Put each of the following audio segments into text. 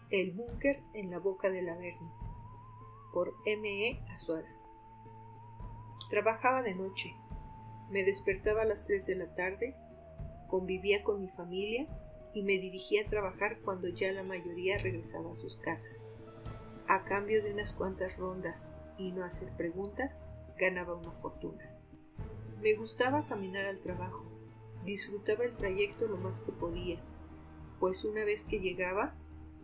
El búnker en la boca del Averno, por M. Azuara. Trabajaba de noche, me despertaba a las 3 de la tarde, convivía con mi familia y me dirigía a trabajar cuando ya la mayoría regresaba a sus casas. A cambio de unas cuantas rondas y no hacer preguntas, ganaba una fortuna. Me gustaba caminar al trabajo, disfrutaba el trayecto lo más que podía, pues una vez que llegaba,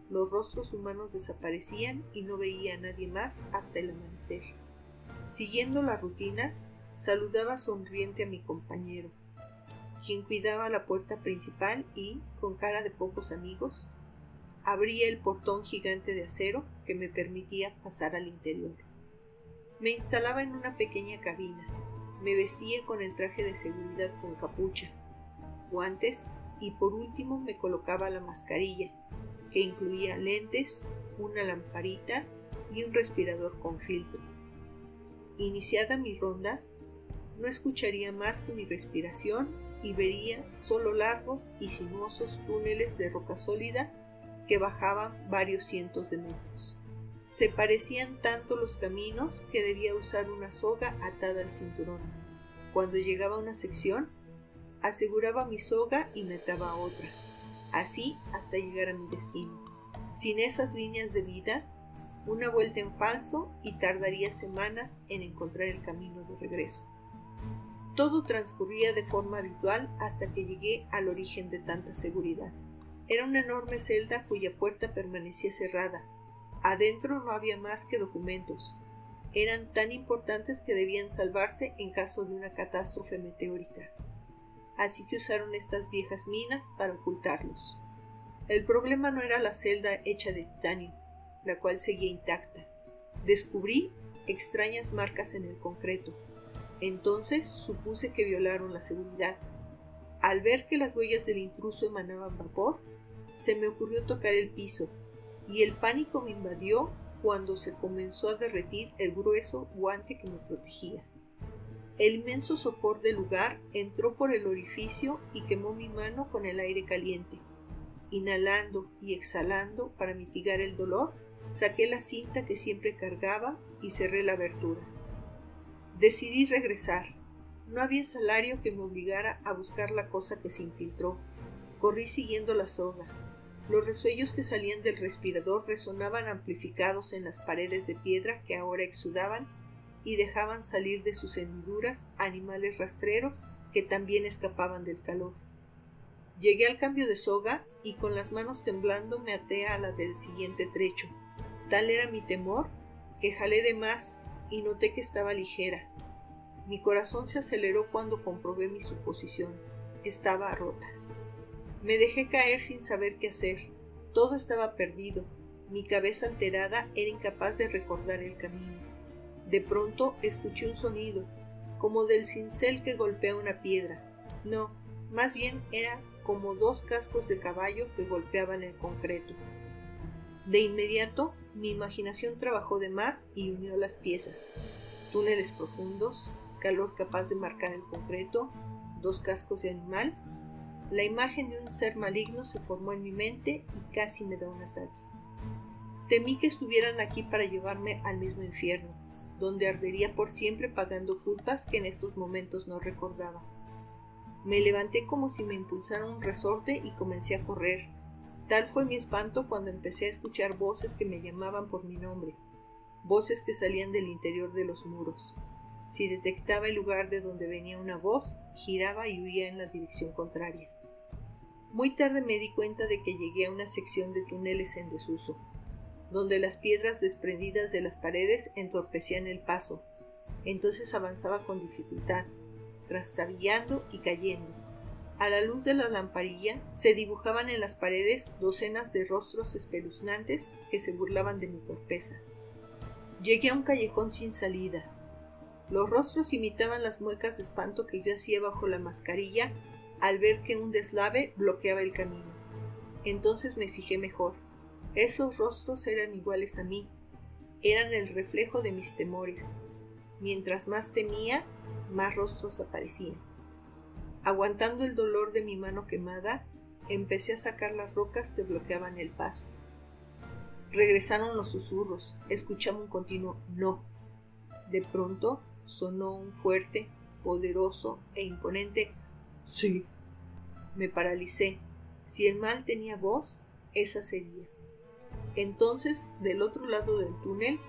los rostros humanos desaparecían y no veía a nadie más hasta el amanecer. Siguiendo la rutina, saludaba sonriente a mi compañero, quien cuidaba la puerta principal y, con cara de pocos amigos, abría el portón gigante de acero que me permitía pasar al interior. Me instalaba en una pequeña cabina, me vestía con el traje de seguridad con capucha, guantes y por último me colocaba la mascarilla, que incluía lentes, una lamparita y un respirador con filtro. Iniciada mi ronda, no escucharía más que mi respiración y vería solo largos y sinuosos túneles de roca sólida que bajaban varios cientos de metros. Se parecían tanto los caminos que debía usar una soga atada al cinturón. Cuando llegaba a una sección, aseguraba mi soga y me ataba a otra, así hasta llegar a mi destino. Sin esas líneas de vida, una vuelta en falso y tardaría semanas en encontrar el camino de regreso. Todo transcurría de forma habitual hasta que llegué al origen de tanta seguridad. Era una enorme celda cuya puerta permanecía cerrada. Adentro no había más que documentos. Eran tan importantes que debían salvarse en caso de una catástrofe meteórica. Así que usaron estas viejas minas para ocultarlos. El problema no era la celda hecha de titanio, la cual seguía intacta. Descubrí extrañas marcas en el concreto. Entonces supuse que violaron la seguridad. Al ver que las huellas del intruso emanaban vapor, se me ocurrió tocar el piso, y el pánico me invadió cuando se comenzó a derretir el grueso guante que me protegía. El inmenso sopor del lugar entró por el orificio y quemó mi mano con el aire caliente. Inhalando y exhalando para mitigar el dolor, saqué la cinta que siempre cargaba y cerré la abertura. Decidí regresar. No había salario que me obligara a buscar la cosa que se infiltró. Corrí siguiendo la soga. Los resuellos que salían del respirador resonaban amplificados en las paredes de piedra que ahora exudaban y dejaban salir de sus hendiduras animales rastreros que también escapaban del calor. Llegué al cambio de soga y con las manos temblando me até a la del siguiente trecho. Tal era mi temor que jalé de más y noté que estaba ligera. Mi corazón se aceleró cuando comprobé mi suposición. Estaba rota. Me dejé caer sin saber qué hacer. Todo estaba perdido. Mi cabeza alterada era incapaz de recordar el camino. De pronto escuché un sonido, como del cincel que golpea una piedra. No, más bien era como 2 cascos de caballo que golpeaban el concreto. De inmediato, mi imaginación trabajó de más y unió las piezas. Túneles profundos, calor capaz de marcar el concreto, 2 cascos de animal. La imagen de un ser maligno se formó en mi mente y casi me da un ataque. Temí que estuvieran aquí para llevarme al mismo infierno, donde ardería por siempre pagando culpas que en estos momentos no recordaba. Me levanté como si me impulsara un resorte y comencé a correr. Tal fue mi espanto cuando empecé a escuchar voces que me llamaban por mi nombre, voces que salían del interior de los muros. Si detectaba el lugar de donde venía una voz, giraba y huía en la dirección contraria. Muy tarde me di cuenta de que llegué a una sección de túneles en desuso, donde las piedras desprendidas de las paredes entorpecían el paso. Entonces avanzaba con dificultad, trastabillando y cayendo. A la luz de la lamparilla se dibujaban en las paredes docenas de rostros espeluznantes que se burlaban de mi torpeza. Llegué a un callejón sin salida. Los rostros imitaban las muecas de espanto que yo hacía bajo la mascarilla al ver que un deslave bloqueaba el camino. Entonces me fijé mejor. Esos rostros eran iguales a mí. Eran el reflejo de mis temores. Mientras más temía, más rostros aparecían. Aguantando el dolor de mi mano quemada, empecé a sacar las rocas que bloqueaban el paso. Regresaron los susurros. Escuchaba un continuo no. De pronto sonó un fuerte, poderoso e imponente sí. Me paralicé. Si el mal tenía voz, esa sería. Entonces, del otro lado del túnel,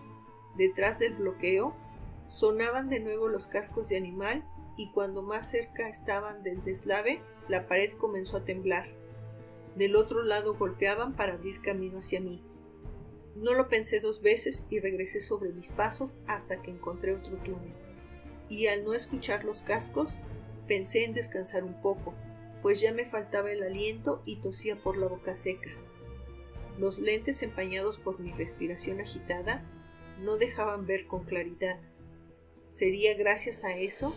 detrás del bloqueo, sonaban de nuevo los cascos de animal y cuando más cerca estaban del deslave, la pared comenzó a temblar. Del otro lado golpeaban para abrir camino hacia mí. No lo pensé 2 veces y regresé sobre mis pasos hasta que encontré otro túnel. Y al no escuchar los cascos, pensé en descansar un poco, pues ya me faltaba el aliento y tosía por la boca seca. Los lentes empañados por mi respiración agitada no dejaban ver con claridad. Sería gracias a eso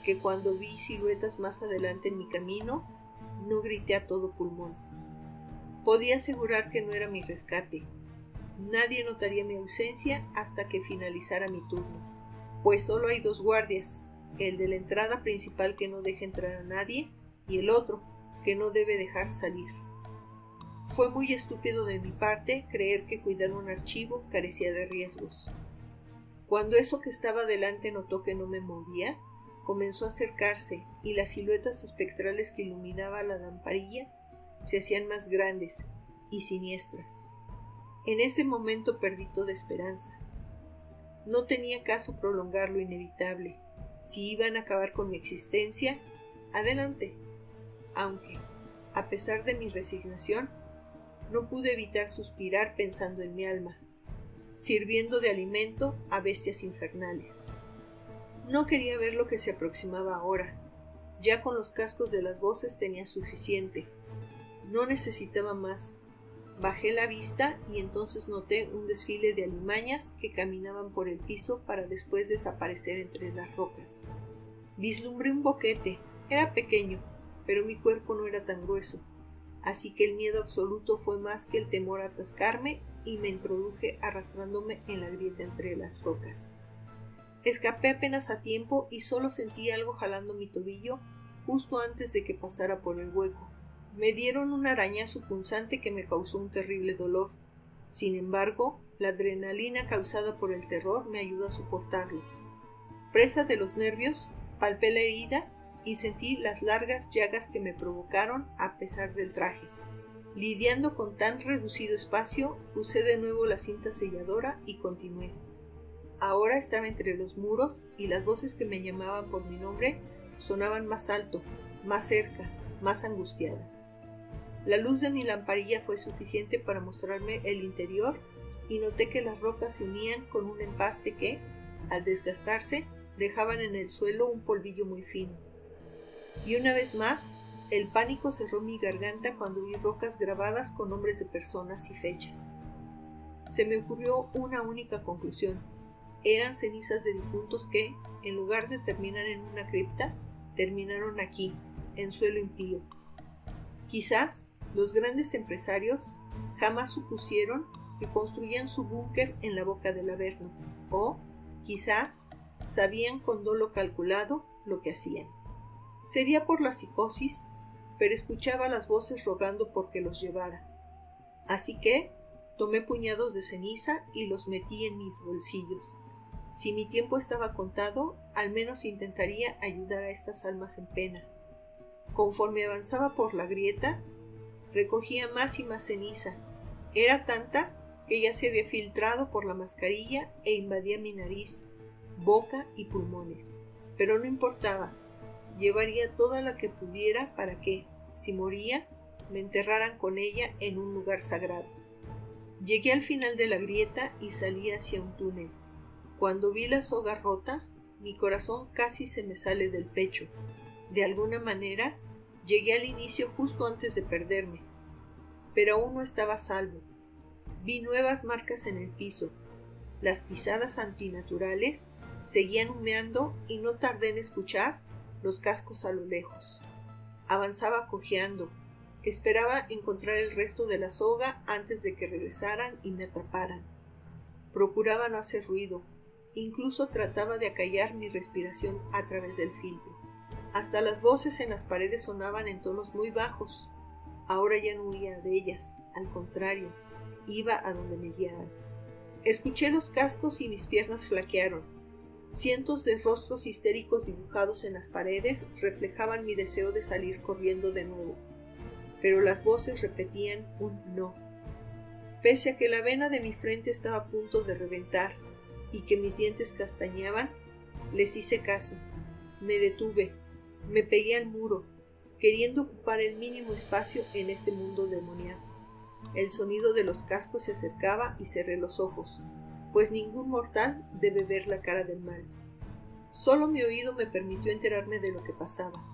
que cuando vi siluetas más adelante en mi camino, no grité a todo pulmón. Podía asegurar que no era mi rescate. Nadie notaría mi ausencia hasta que finalizara mi turno, pues solo hay 2 guardias, el de la entrada principal que no deja entrar a nadie y el otro que no debe dejar salir. Fue muy estúpido de mi parte creer que cuidar un archivo carecía de riesgos. Cuando eso que estaba delante notó que no me movía, comenzó a acercarse y las siluetas espectrales que iluminaba la lamparilla se hacían más grandes y siniestras. En ese momento perdí toda esperanza. No tenía caso prolongar lo inevitable. Si iban a acabar con mi existencia, adelante. Aunque, a pesar de mi resignación, no pude evitar suspirar pensando en mi alma, sirviendo de alimento a bestias infernales. No quería ver lo que se aproximaba ahora. Ya con los cascos de las voces tenía suficiente. No necesitaba más. Bajé la vista y entonces noté un desfile de alimañas que caminaban por el piso para después desaparecer entre las rocas. Vislumbré un boquete. Era pequeño, pero mi cuerpo no era tan grueso, así que el miedo absoluto fue más que el temor a atascarme y me introduje arrastrándome en la grieta entre las rocas. Escapé apenas a tiempo y solo sentí algo jalando mi tobillo justo antes de que pasara por el hueco. Me dieron un arañazo punzante que me causó un terrible dolor. Sin embargo, la adrenalina causada por el terror me ayudó a soportarlo. Presa de los nervios, palpé la herida y sentí las largas llagas que me provocaron a pesar del traje. Lidiando con tan reducido espacio, usé de nuevo la cinta selladora y continué. Ahora estaba entre los muros y las voces que me llamaban por mi nombre sonaban más alto, más cerca, más angustiadas. La luz de mi lamparilla fue suficiente para mostrarme el interior y noté que las rocas se unían con un empaste que, al desgastarse, dejaban en el suelo un polvillo muy fino. Y una vez más, el pánico cerró mi garganta cuando vi rocas grabadas con nombres de personas y fechas. Se me ocurrió una única conclusión. Eran cenizas de difuntos que, en lugar de terminar en una cripta, terminaron aquí, en suelo impío. Quizás los grandes empresarios jamás supusieron que construían su búnker en la boca del Averno, o, quizás, sabían con dolo calculado lo que hacían. Sería por la psicosis, pero escuchaba las voces rogando porque los llevara. Así que tomé puñados de ceniza y los metí en mis bolsillos. Si mi tiempo estaba contado, al menos intentaría ayudar a estas almas en pena. Conforme avanzaba por la grieta, recogía más y más ceniza. Era tanta que ya se había filtrado por la mascarilla e invadía mi nariz, boca y pulmones. Pero no importaba. Llevaría toda la que pudiera para que, si moría, me enterraran con ella en un lugar sagrado. Llegué al final de la grieta y salí hacia un túnel. Cuando vi la soga rota, mi corazón casi se me sale del pecho. De alguna manera, llegué al inicio justo antes de perderme. Pero aún no estaba a salvo. Vi nuevas marcas en el piso. Las pisadas antinaturales seguían humeando y no tardé en escuchar los cascos a lo lejos. Avanzaba cojeando. Esperaba encontrar el resto de la soga antes de que regresaran y me atraparan. Procuraba no hacer ruido. Incluso trataba de acallar mi respiración a través del filtro. Hasta las voces en las paredes sonaban en tonos muy bajos. Ahora ya no huía de ellas, al contrario, iba a donde me guiaban. Escuché los cascos y mis piernas flaquearon. Cientos de rostros histéricos dibujados en las paredes reflejaban mi deseo de salir corriendo de nuevo, pero las voces repetían un no. Pese a que la vena de mi frente estaba a punto de reventar y que mis dientes castañaban, les hice caso. Me detuve, me pegué al muro, queriendo ocupar el mínimo espacio en este mundo demoníaco. El sonido de los cascos se acercaba y cerré los ojos, pues ningún mortal debe ver la cara del mal. Solo mi oído me permitió enterarme de lo que pasaba.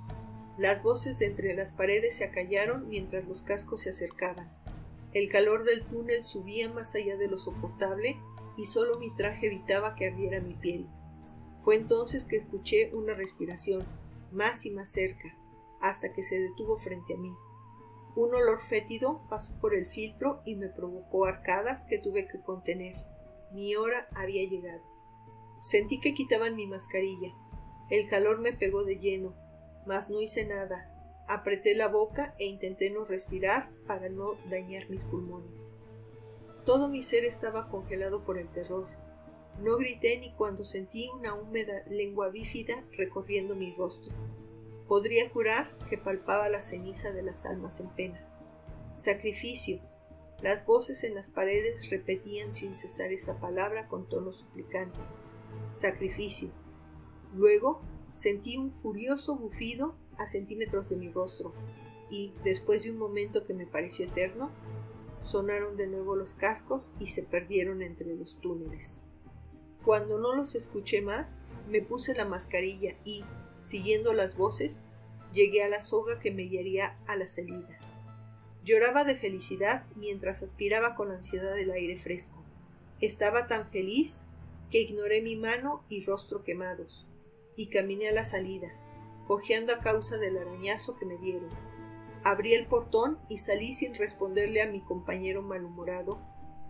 Las voces de entre las paredes se acallaron mientras los cascos se acercaban. El calor del túnel subía más allá de lo soportable y solo mi traje evitaba que ardiera mi piel. Fue entonces que escuché una respiración, más y más cerca, hasta que se detuvo frente a mí. Un olor fétido pasó por el filtro y me provocó arcadas que tuve que contener. Mi hora había llegado. Sentí que quitaban mi mascarilla. El calor me pegó de lleno, mas no hice nada. Apreté la boca e intenté no respirar para no dañar mis pulmones. Todo mi ser estaba congelado por el terror. No grité ni cuando sentí una húmeda lengua bífida recorriendo mi rostro. Podría jurar que palpaba la ceniza de las almas en pena. Sacrificio. Las voces en las paredes repetían sin cesar esa palabra con tono suplicante. Sacrificio. Luego sentí un furioso bufido a centímetros de mi rostro y, después de un momento que me pareció eterno, sonaron de nuevo los cascos y se perdieron entre los túneles. Cuando no los escuché más, me puse la mascarilla y, siguiendo las voces, llegué a la soga que me guiaría a la salida. Lloraba de felicidad mientras aspiraba con ansiedad el aire fresco. Estaba tan feliz que ignoré mi mano y rostro quemados, y caminé a la salida, cojeando a causa del arañazo que me dieron. Abrí el portón y salí sin responderle a mi compañero malhumorado,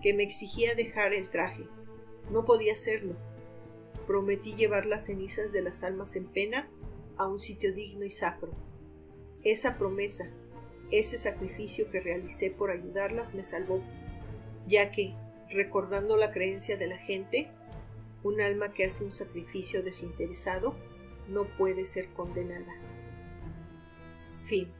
que me exigía dejar el traje. No podía hacerlo. Prometí llevar las cenizas de las almas en pena a un sitio digno y sacro. Esa promesa, ese sacrificio que realicé por ayudarlas me salvó, ya que, recordando la creencia de la gente, un alma que hace un sacrificio desinteresado no puede ser condenada. Fin.